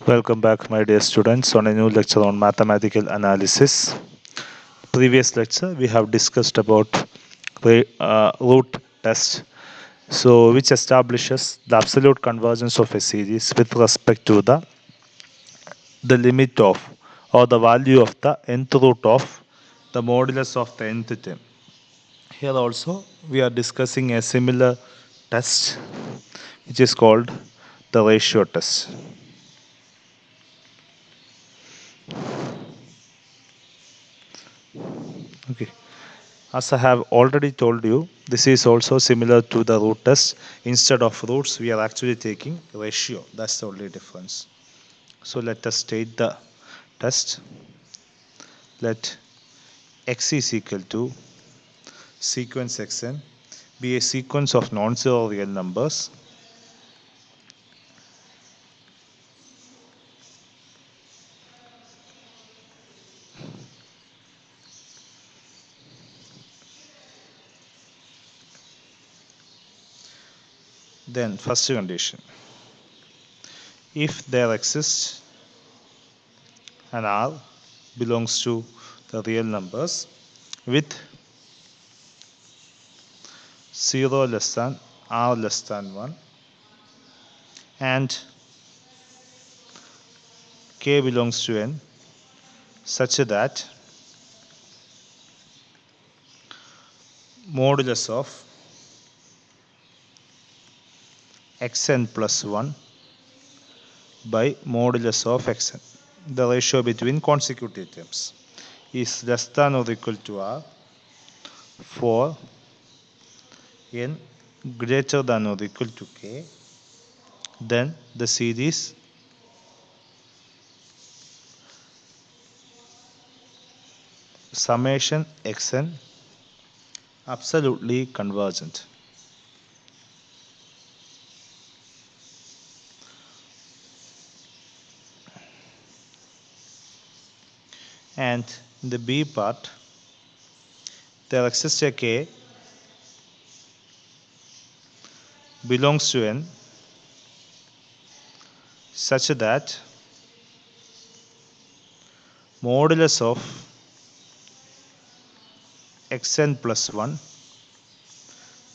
Welcome back, my dear students, on a new lecture on mathematical analysis. Previous lecture, we have discussed about the root test, which establishes the absolute convergence of a series with respect to the limit of or the value of the nth root of the modulus of the nth term. Here also, we are discussing a similar test, which is called the ratio test. Okay. As I have already told you, this is also similar to the root test. Instead of roots, we are actually taking ratio. That's the only difference. So let us state the test. Let x is equal to sequence xn be a sequence of non-zero real numbers. Then first condition, if there exists an R belongs to the real numbers with 0 less than R less than 1 and K belongs to N such that modulus of xn plus 1 by modulus of xn, the ratio between consecutive terms, is less than or equal to R for n greater than or equal to K, then the series summation xn absolutely convergent. And in the B part, there exists a K belongs to N such that modulus of xn plus 1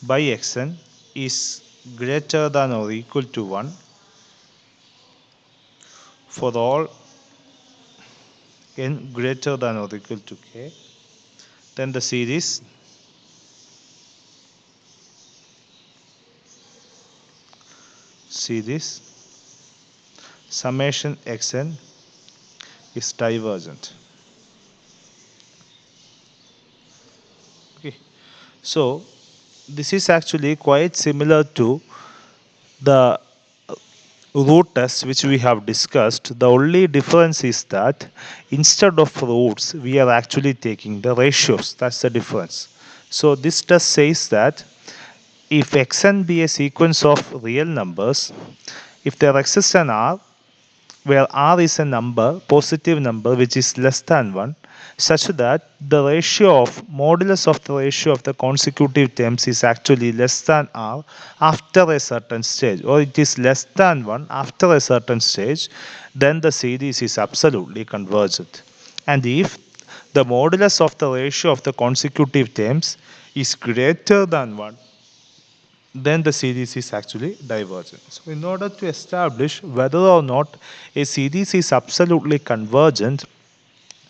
by xn is greater than or equal to 1 for all n greater than or equal to k, then the series summation xn is divergent. Okay. So this is actually quite similar to the root test which we have discussed. The only difference is that instead of roots, we are actually taking the ratios. That's the difference. So this test says that if xn be a sequence of real numbers, if there exists an R where R is a number, positive number which is less than 1, such that the ratio of modulus of the ratio of the consecutive terms is actually less than R after a certain stage, or it is less than 1 after a certain stage, then the series is absolutely convergent. And if the modulus of the ratio of the consecutive terms is greater than 1, then the series is actually divergent. So in order to establish whether or not a series is absolutely convergent,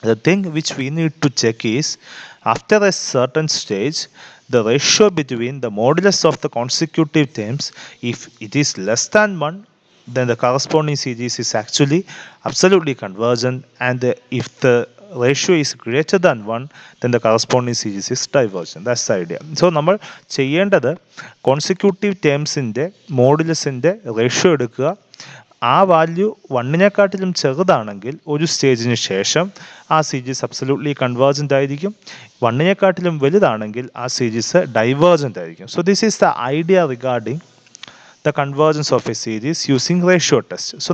the thing which we need to check is, after a certain stage, the ratio between the modulus of the consecutive terms, if it is less than 1, then the corresponding series is actually absolutely convergent, and if the ratio is greater than 1, then the corresponding series is divergent. That's the idea. So നമ്മൾ ചെയ്യേണ്ടത് consecutive ടേംസിൻ്റെ മോഡുലസിൻ്റെ ratio എടുക്കുക. ആ value വണ്ണിനെക്കാട്ടിലും ചെറുതാണെങ്കിൽ ഒരു സ്റ്റേജിന് ശേഷം ആ series absolutely convergent ആയിരിക്കും. വണ്ണിനെക്കാട്ടിലും വലുതാണെങ്കിൽ ആ സീരീസ് ഡൈവേർജൻ്റ് ആയിരിക്കും. So this is the idea regarding the convergence of a series using ratio test. So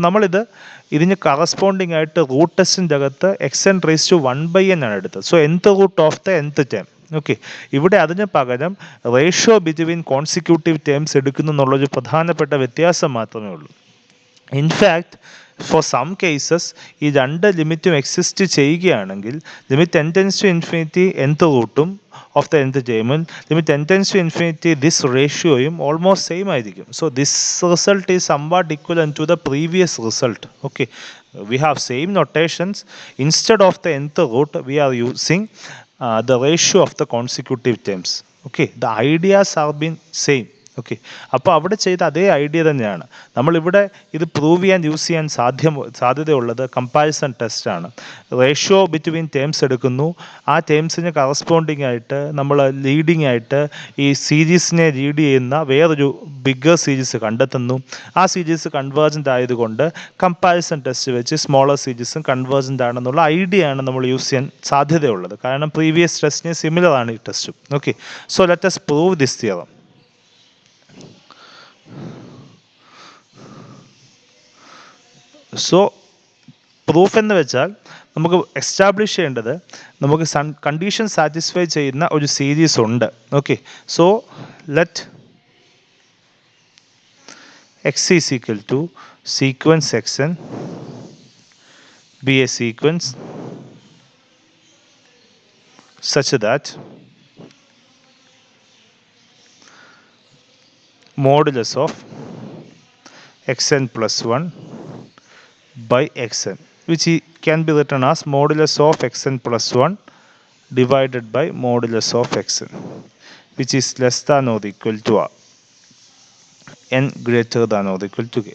ഇതിന് കറസ്പോണ്ടിങ് ആയിട്ട് റൂട്ട് ടെസ്റ്റിൻ്റെ അകത്ത് x n raise to 1/n ആണ് എടുത്തത്. So nth root of the nth term. Okay, ഇവിടെ അതിന് പകരം റേഷ്യോ ബിറ്റ്വീൻ കോൺസിക്യൂട്ടീവ് ടേംസ് എടുക്കുന്നു എന്നുള്ളൊരു പ്രധാനപ്പെട്ട വ്യത്യാസം മാത്രമേ ഉള്ളൂ. ഇൻഫാക്ട് ഫോർ സം കേസസ് ഈ രണ്ട് ലിമിറ്റും എക്സിസ്റ്റ് ചെയ്യുകയാണെങ്കിൽ limit n tends to infinity nth റൂട്ടും ഓഫ് ദ nth ടേമും limit n tends to infinity this റേഷ്യോയും ഓൾമോസ്റ്റ് സെയിം ആയിരിക്കും. So this result is somewhat equivalent to the previous result. Okay, we have same notations. Instead of the nth root we are using the ratio of the consecutive terms. Okay, the ideas are been same. Okay, അപ്പോൾ അവിടെ ചെയ്ത അതേ idea തന്നെയാണ് നമ്മളിവിടെ ഇത് prove ചെയ്യാൻ use ചെയ്യാൻ സാധ്യതയുള്ളത് കമ്പാരിസൺ ടെസ്റ്റാണ്. റേഷ്യോ ബിറ്റ്വീൻ ടേംസ് എടുക്കുന്നു, ആ ടേംസിന് കറസ്പോണ്ടിങ് ആയിട്ട് നമ്മൾ ലീഡിങ് ആയിട്ട് ഈ സീരീസിനെ ലീഡ് ചെയ്യുന്ന വേറൊരു ബിഗ്ഗർ സീരീസ് കണ്ടെത്തുന്നു. ആ സീരീസ് കൺവേർജൻ്റ് ആയതുകൊണ്ട് കമ്പാരിസൺ ടെസ്റ്റ് വെച്ച് സ്മോളർ സീരീസും കൺവേർജൻ്റ് ആണെന്നുള്ള ഐഡിയ ആണ് നമ്മൾ യൂസ് ചെയ്യാൻ സാധ്യതയുള്ളത്. കാരണം പ്രീവിയസ് ടെസ്റ്റിന് സിമിലർ ആണ് ഈ ടെസ്റ്റും. Okay, so let us prove this theorem. So proof എന്ന് വെച്ചാൽ നമുക്ക് എസ്റ്റാബ്ലിഷ് ചെയ്യേണ്ടത് നമുക്ക് കണ്ടീഷൻ സാറ്റിസ്ഫൈ ചെയ്യുന്ന ഒരു സീരീസ് ഉണ്ട്. Okay, so let x is equal to sequence xn be a sequence such that modulus of xn plus 1 by xn, which can be written as modulus of xn plus 1 divided by modulus of xn, which is less than or equal to r, n greater than or equal to k.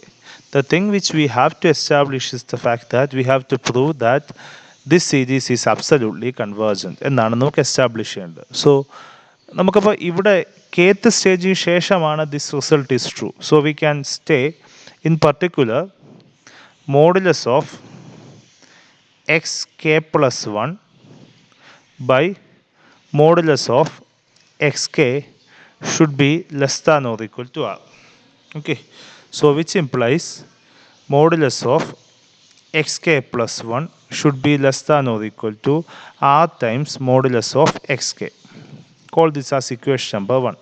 The thing which we have to establish is the fact that we have to prove that this series is absolutely convergent എന്നാണ് നമുക്ക് establish ചെയ്യേണ്ടത്. So നമുക്കപ്പോൾ ഇവിടെ kth സ്റ്റേജിന് ശേഷമാണ് this result is true. So we can stay in particular modulus of xk plus 1 by modulus of xk should be less than or equal to r. Okay, so which implies modulus of xk plus 1 should be less than or equal to r times modulus of xk. Call this as equation number 1.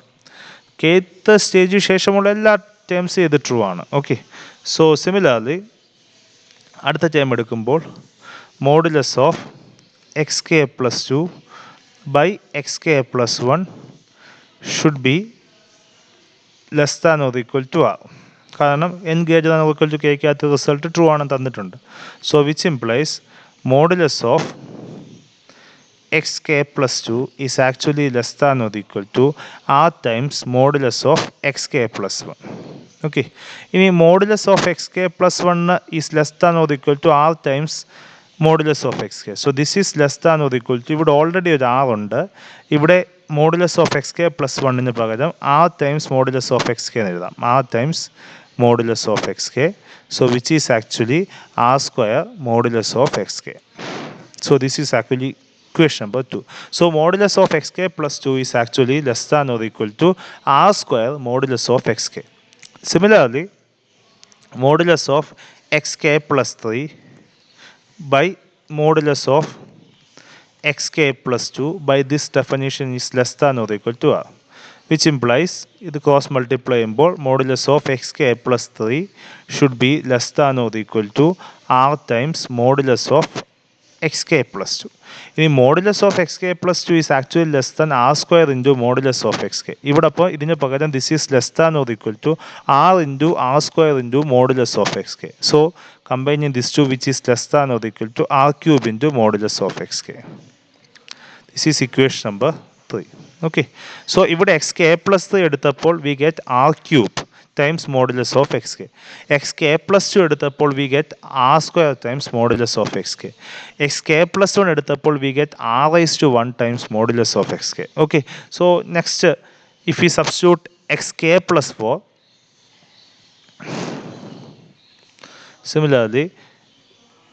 kth സ്റ്റേജിന് ശേഷമുള്ള എല്ലാ ടേംസും ഇത് true ആണ്. Okay, so similarly അടുത്ത term എടുക്കുമ്പോൾ modulus of x k plus 2 by x k plus 1 should be less than or equal to r. കാരണം n greater than or equal to കെക്കകത്ത് റിസൾട്ട് ട്രൂ ആണെന്ന് തന്നിട്ടുണ്ട്. So which implies modulus of x k plus 2 is actually less than or equal to r times modulus of x k plus 1. Okay, ഇനി modulus of x k plus 1 is less than or equal to r times modulus of x k. So this is less than or equal to, ഇവിടെ already ഒരു r ഉണ്ട്, ഇവിടെ modulus of x k plus 1 പകരം r times modulus of x k എന്ന് എഴുതാം. R times modulus of x k. So which is actually r square modulus of x k. So this is actually equation number 2. So modulus of xk plus 2 is actually less than or equal to r square modulus of xk. Similarly, modulus of xk plus 3 by modulus of xk plus 2 by this definition is less than or equal to r, which implies ഇത് cross multiply ചെയ്യുമ്പോൾ modulus of xk plus 3 should be less than or equal to r times modulus of xk plus 2. ഇനി modulus of x k plus 2 is actually less than r square into modulus of x k. ഇവിടെ അപ്പോൾ ഇതിന് പകരം this is less than or equal to r into r square into modulus of x k. So combining this two which is less than or equal to r cube into modulus of x k. This is equation number 3. Okay, so ഇവിടെ x k plus 3 എടുത്തപ്പോൾ we get r cube times modulus of xk. xk plus 2 എടുത്തപ്പോൾ we get r square times modulus of xk. xk plus 1 എടുത്തപ്പോൾ we get r raised to 1 times modulus of xk. Okay, so next if we substitute xk plus 4, similarly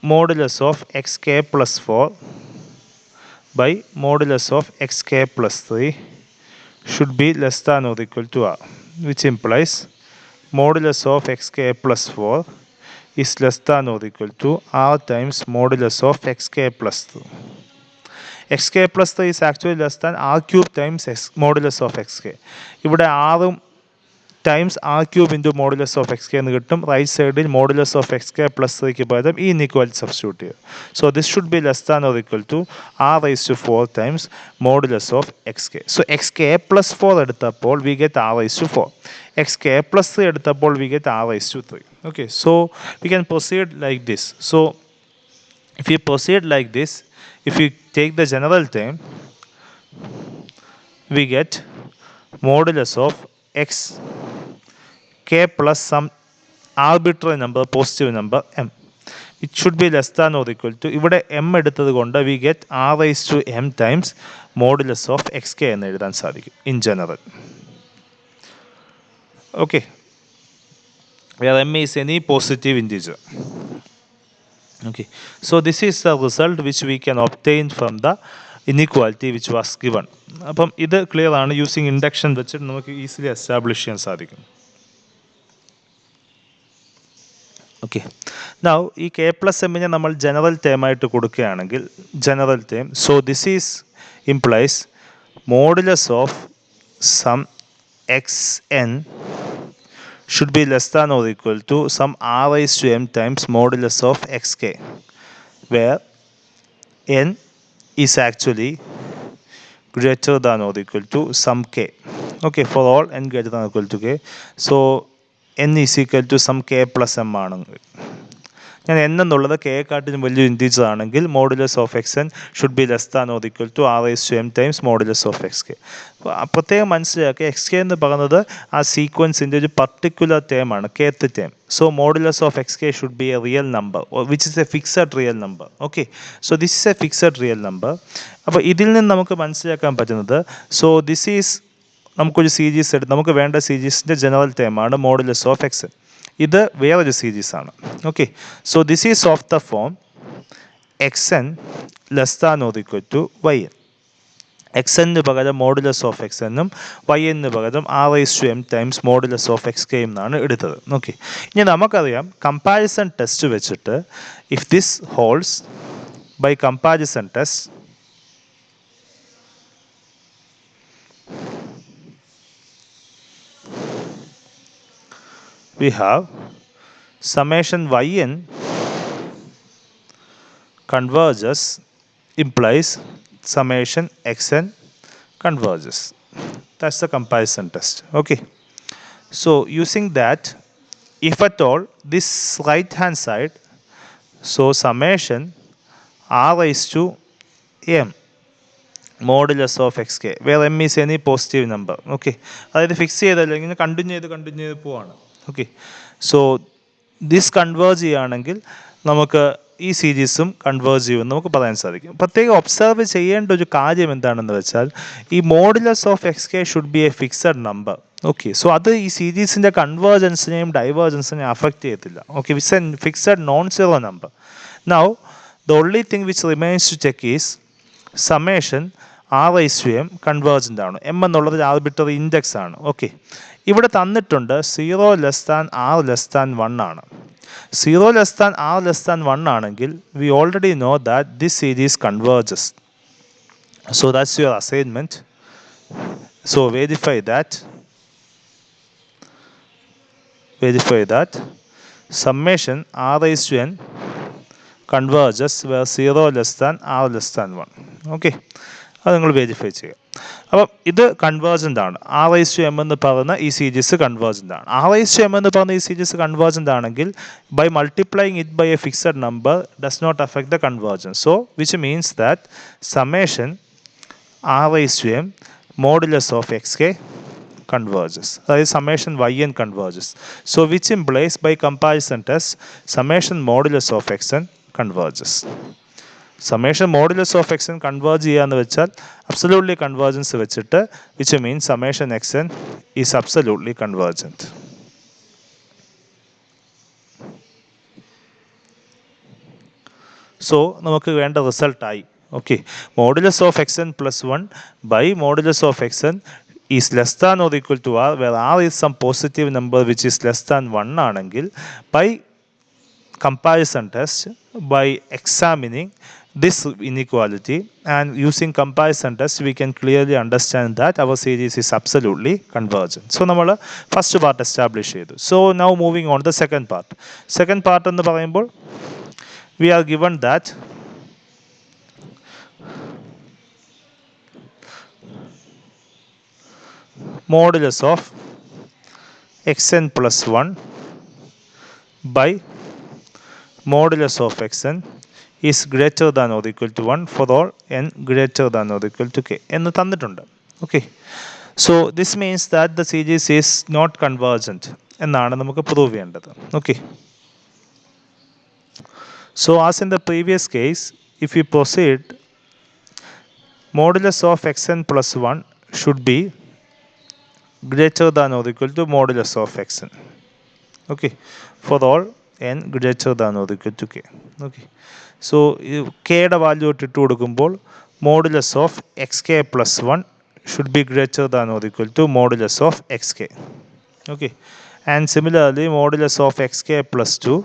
modulus of xk plus 4 by modulus of xk plus 3 should be less than or equal to r, which implies modulus of xk plus 4 is less than or equal to r times modulus of xk plus 2. xk plus 3 is actually less than r cube times modulus of xk. ഇവിടെ ആറും times r cube into modulus of x k എന്ന് കിട്ടും. Right സൈഡിൽ modulus of x k plus 3ക്ക് പകരം ഈ inequality substitute ചെയ്യുക. So this should be less than or equal to r raise to 4 times modulus of x k. So x k plus 4 എടുത്തപ്പോൾ we get r raise to 4. X k plus 3 എടുത്തപ്പോൾ we get r raise to 3. Okay, so we can proceed like this. So if we proceed like this, if we take the general term, we get modulus of x k plus some arbitrary number, positive number m. It should be less than or equal to, ഇവിടെ m എടുത്തത് കൊണ്ട് we get r raised to m times modulus of xk എന്ന് എഴുതാൻ സാധിക്കും in general. Okay, where m is any positive integer. Okay, so this is the result which we can obtain from the inequality which was given. അപ്പം ഇത് clear ആണ്. Using induction വെച്ചിട്ട് നമുക്ക് easily establish ചെയ്യാൻ സാധിക്കും. ഓക്കെ, നൗ ഈ k plus എമ്മിനെ നമ്മൾ ജനറൽ ടേം ആയിട്ട് കൊടുക്കുകയാണെങ്കിൽ general term, so this is implies modulus of sum x n should be less than or equal to some r raised to m times modulus of xk, where n is actually greater than or equal to some k. Okay, for all n greater than or equal to k, so n is equal to some k plus m ആണെങ്കിൽ, ഞാൻ n എന്നുള്ളത് കെയെക്കാട്ടിലും വലിയ integer ആണെങ്കിൽ modulus of x n should be less than or equal to r raise to m times modulus of x k. പ്രത്യേകം മനസ്സിലാക്കുക, x k എന്ന് പറയുന്നത് ആ സീക്വൻസിൻ്റെ ഒരു പർട്ടിക്കുലർ ടേമാണ്, kth ടേം. So modulus of x k should be a real number which is a fixed real number. Okay, so this is a fixed real number. അപ്പോൾ ഇതിൽ നിന്ന് നമുക്ക് മനസ്സിലാക്കാൻ പറ്റുന്നത്, സോ ദിസ് ഈസ് നമുക്കൊരു സീരീസ് എടുത്ത് നമുക്ക് വേണ്ട സീരീസിൻ്റെ ജനറൽ ടേമാണ് മോഡുലസ് ഓഫ് എക്സ് എൻ. ഇത് വേറൊരു സീരീസ് ആണ്. Okay, so this is of the form x n less than or equal to y n. X എന്നിന് പകരം മോഡുലസ് ഓഫ് എക്സ് എന്നും വൈ എന്നിന് പകരം r raise to m times modulus of x k എന്നാണ് എടുത്തത്. Okay, ഇനി നമുക്കറിയാം comparison test വെച്ചിട്ട് if this holds by comparison test we have summation yn converges implies summation xn converges. That's the comparison test. Okay, so using that, if at all this right hand side, so summation r raised to m modulus of x k, where m is any positive number. Okay, അതായത് fix ചെയ്തല്ല, ഇങ്ങനെ continue ചെയ്ത് പോവാണ്. Okay, so this converge ചെയ്യുകയാണെങ്കിൽ നമുക്ക് ഈ സീരീസും converge ചെയ്യുമെന്ന് നമുക്ക് പറയാൻ സാധിക്കും. പ്രത്യേകം ഒബ്സർവ് ചെയ്യേണ്ട ഒരു കാര്യം എന്താണെന്ന് വെച്ചാൽ, ഈ modulus of x k should be a fixed number. Okay, so അത് ഈ സീരീസിൻ്റെ കൺവേർജൻസിനെയും ഡൈവേർജൻസിനെയും അഫക്റ്റ് ചെയ്യത്തില്ല. Okay, it's a fixed non zero number. Now the only thing which remains to check is summation r raise to m convergent ആണ്. M എന്നുള്ളത് ഒരു arbitrary index ആണ്. ഓക്കെ, ഇവിടെ തന്നിട്ടുണ്ട് 0 less than r less than 1 ആണ്. 0 less than r less than 1 ആണെങ്കിൽ we already know that this series converges. So that's your assignment. So verify that summation r raised to n converges where 0 less than r less than 1. Okay, അത് നിങ്ങൾ verify ചെയ്യുക. അപ്പം ഇത് convergent ആണ്. R raise to m എന്ന് പറയുന്ന ഈ series convergent ആണ്. ആർ റൈസ് ടു എം എന്ന് പറയുന്ന ഈ സീരീസ് കൺവേർജൻ്റ് ആണെങ്കിൽ by multiplying it by a fixed number does not affect the convergence. So which means that summation r raise to m modulus of x k converges. അതായത് summation yn converges. So which implies by comparison test summation modulus of xn converges. Summation modulus of xn converge ചെയ്യാന്ന് വെച്ചാൽ absolutely convergence വെച്ചിട്ട് which means summation xn is absolutely convergent. So നമുക്ക് വേണ്ട result ആയി. Okay, modulus of x n plus 1 by modulus of x n is less than or equal to r, where r is some positive number which is less than 1 ആണെങ്കിൽ by comparison test by examining this inequality, and using comparison test we can clearly understand that our series is absolutely convergent. So നമ്മൾ first part establish ചെയ്തു. So now moving on the second part. Second part എന്ന് പറയുമ്പോൾ we are given that modulus of xn plus 1 by modulus of xn is greater than or equal to 1 for all n greater than or equal to k എന്ന് തന്നിട്ടുണ്ട്. Okay, so this means that the series is not convergent എന്നാണ് നമുക്ക് prove ചെയ്യേണ്ടത്. Okay, so as in the previous case, if we proceed, modulus of xn plus 1 should be greater than or equal to modulus of xn. Okay, for all n greater than or equal to k. Okay, so k യുടെ value ഇട്ട് കൊടുക്കുമ്പോൾ modulus of xk plus 1 should be greater than or equal to modulus of xk. Okay, and similarly modulus of xk plus 2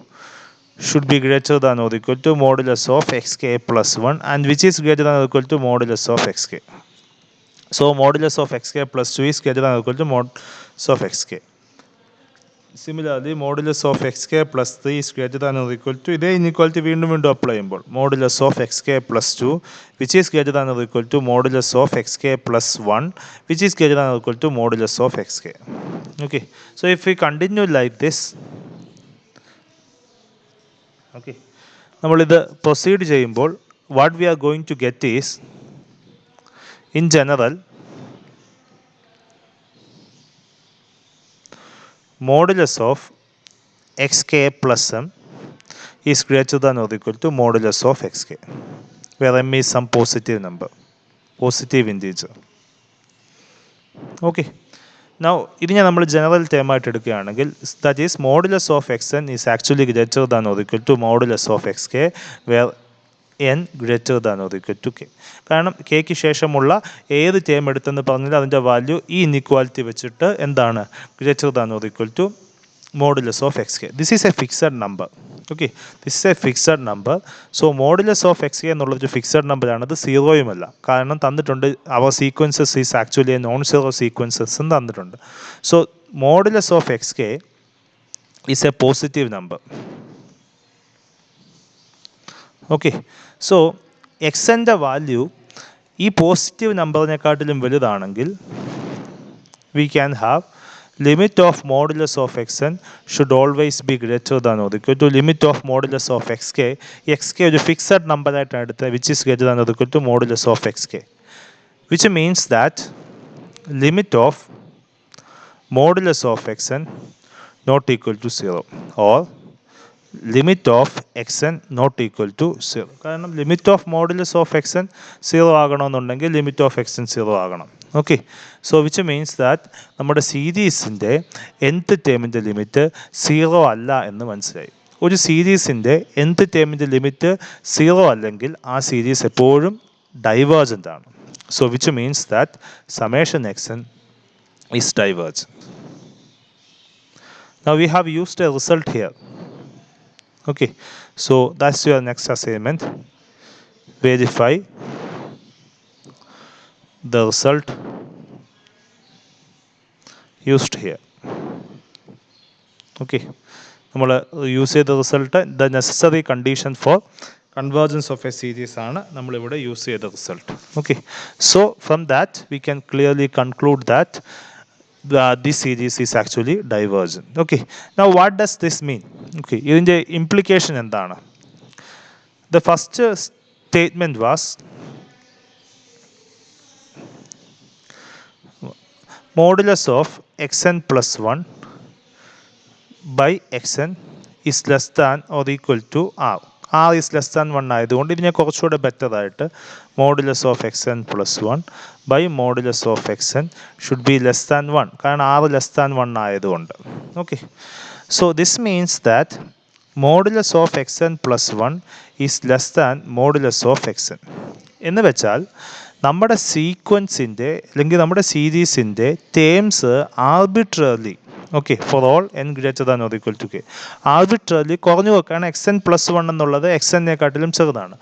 should be greater than or equal to modulus of xk plus 1, and which is greater than or equal to modulus of xk. So modulus of xk plus 2 is greater than or equal to modulus of xk. Similarly modulus of xk plus 3 is greater than or equal to ഇതേ inequality വീണ്ടും apply ചെയ്യുമ്പോൾ modulus of xk plus 2 which is greater than or equal to modulus of xk plus 1 which is greater than or equal to modulus of xk. Okay, so if we continue like this, okay, നമ്മളിത് proceed ചെയ്യുമ്പോൾ what we are going to get is in general modulus of x k plus m is greater than or equal to modulus of x k where m is some positive number, positive integer. Okay, now ഇതിനെ നമ്മൾ general term ആയിട്ട് എടുക്കുകയാണെങ്കിൽ that is modulus of x n is actually greater than or equal to modulus of x k where n greater than or equal to k. കാരണം കെക്ക് ശേഷമുള്ള ഏത് term എടുത്തെന്ന് പറഞ്ഞാൽ അതിൻ്റെ വാല്യൂ ഈ ഇൻഇക്വാലിറ്റി വെച്ചിട്ട് എന്താണ് greater than or equal to modulus of xk. This is a fixed number. Okay, this is a fixed number. So modulus of xk എന്നുള്ളൊരു ഫിക്സഡ് നമ്പർ ആണ്, അത് സീറോയുമല്ല. കാരണം തന്നിട്ടുണ്ട് അവർ sequences is actually a non zero sequences എന്ന് തന്നിട്ടുണ്ട്. So modulus of x k is a positive number. Okay, so എക്സിൻ്റെ വാല്യൂ ഈ പോസിറ്റീവ് നമ്പറിനെക്കാട്ടിലും വലുതാണെങ്കിൽ we can have limit of modulus of xn should always be greater than or equal to limit of modulus of xk. xk ഒരു fixed number ആയിട്ടാണ് എടുത്തത് which is greater than or equal to modulus of xk, which means that limit of modulus of xn not equal to 0 or limit of xn not equal to 0. കാരണം limit of modulus of x n 0 ആകണമെന്നുണ്ടെങ്കിൽ limit of x n 0 ആകണം. Okay, so which means that നമ്മുടെ സീരീസിൻ്റെ nth ടേമിൻ്റെ limit 0 അല്ല എന്ന് മനസ്സിലായി. ഒരു സീരീസിൻ്റെ nth ടേമിൻ്റെ limit 0 അല്ലെങ്കിൽ ആ സീരീസ് എപ്പോഴും ഡൈവേർജൻ്റ് ആണ്. So which means that summation xn is divergent. Now we have used a result here. Okay, so that's your next assignment. Verify the result used here. Okay, നമ്മൾ use ചെയ്ത result the necessary condition for convergence of a series ആണ് നമ്മളിവിടെ use ചെയ്ത result. Okay, so from that we can clearly conclude that this series is actually divergent. Okay, now what does this mean? Okay, ഇതിൻ്റെ implication എന്താണ്? The first statement was modulus of xn plus 1 by xn is less than or equal to r. r is less than 1 ആയതുകൊണ്ട് ഇതിനെ കുറച്ചുകൂടെ better ആയിട്ട് modulus of x n plus 1 by modulus of x n should be less than 1, കാരണം r less than 1 ആയതുകൊണ്ട്. Okay, so this means that modulus of x n plus 1 is less than modulus of x n എന്ന് വെച്ചാൽ നമ്മുടെ സീക്വൻസിൻ്റെ അല്ലെങ്കിൽ നമ്മുടെ സീരീസിൻ്റെ terms arbitrary okay, for all n greater than or equal to k. Arbitrarily കുറഞ്ഞു വെക്കുകയാണ് xn പ്ലസ് വൺ എന്നുള്ളത് xnനെക്കാട്ടിലും ചെറുതാണ്.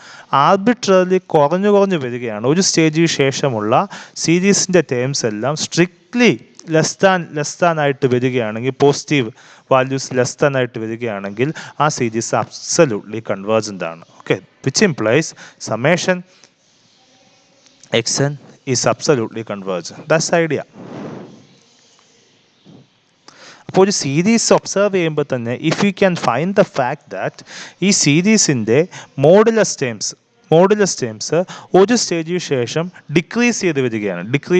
ആർബിട്രറിലി കുറഞ്ഞു വരികയാണ്. ഒരു സ്റ്റേജിന് ശേഷമുള്ള സീരീസിൻ്റെ ടേംസ് എല്ലാം സ്ട്രിക്ട്ലി ലെസ് ദാൻ ആയിട്ട് വരികയാണെങ്കിൽ, പോസിറ്റീവ് വാല്യൂസ് ലെസ് ദാൻ ആയിട്ട് വരികയാണെങ്കിൽ ആ സീരീസ് അബ്സല്യൂട്ട്ലി കൺവേർജൻ്റ് ആണ്. Okay, which implies summation xn is absolutely converge. That's idea. അപ്പോൾ ഒരു സീരീസ് ഒബ്സർവ് ചെയ്യുമ്പോൾ തന്നെ if you can find the fact that ഈ സീരീസിൻ്റെ മോഡുലസ് ടേംസ് ഒരു സ്റ്റേജിന് ശേഷം ഡിക്രീസ് ചെയ്ത് വരികയാണെങ്കിൽ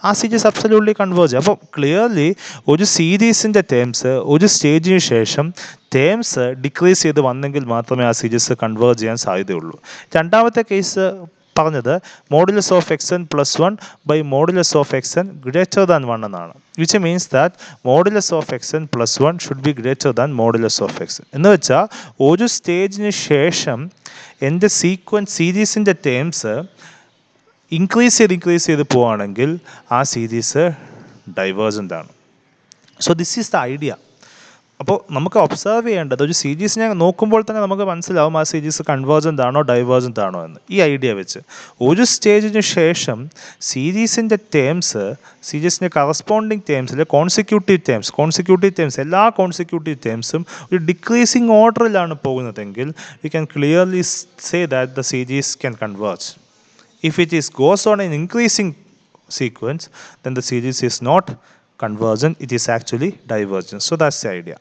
ആ സീരീസ് അബ്സല്യൂട്ട്ലി കൺവേർജ്. അപ്പോൾ ക്ലിയർലി ഒരു സീരീസിൻ്റെ ടേംസ് ഒരു സ്റ്റേജിന് ശേഷം ടേംസ് ഡിക്രീസ് ചെയ്ത് വന്നെങ്കിൽ മാത്രമേ ആ സീരീസ് കൺവേർജ് ചെയ്യാൻ സാധ്യതയുള്ളൂ. രണ്ടാമത്തെ കേസ് പറഞ്ഞത് modulus of xn plus one by modulus of xn greater than one എന്നാണ്. Which means that modulus of xn plus one should be greater than modulus of xn. എന്ന് വെച്ചാൽ ഒരു സ്റ്റേജിന് ശേഷം എൻ്റെ സീരീസിൻ്റെ ടേംസ് ഇൻക്രീസ് ചെയ്ത് പോവുകയാണെങ്കിൽ ആ സീരീസ് ഡൈവേർജൻ്റ് ആണ്. So this is the idea. അപ്പോൾ നമുക്ക് ഒബ്സർവ് ചെയ്യേണ്ടത് ഒരു സീരീസിനെ നോക്കുമ്പോൾ തന്നെ നമുക്ക് മനസ്സിലാവും ആ സീരീസ് കൺവേർജൻ്റ് ആണോ ഡൈവേർജൻ്റ് ആണോ എന്ന്. ഈ ഐഡിയ വെച്ച് ഒരു സ്റ്റേജിന് ശേഷം സീരീസിൻ്റെ കറസ്പോണ്ടിങ് ടേംസിൽ കോൺസിക്യൂട്ടീവ് ടേംസ് എല്ലാ കോൺസിക്യൂട്ടീവ് ടേംസും ഒരു ഡിക്രീസിങ് ഓർഡറിലാണ് പോകുന്നതെങ്കിൽ we can clearly say that the series can converge. If it goes on an increasing sequence, then the series is not convergent, it is actually divergent. So that's the idea.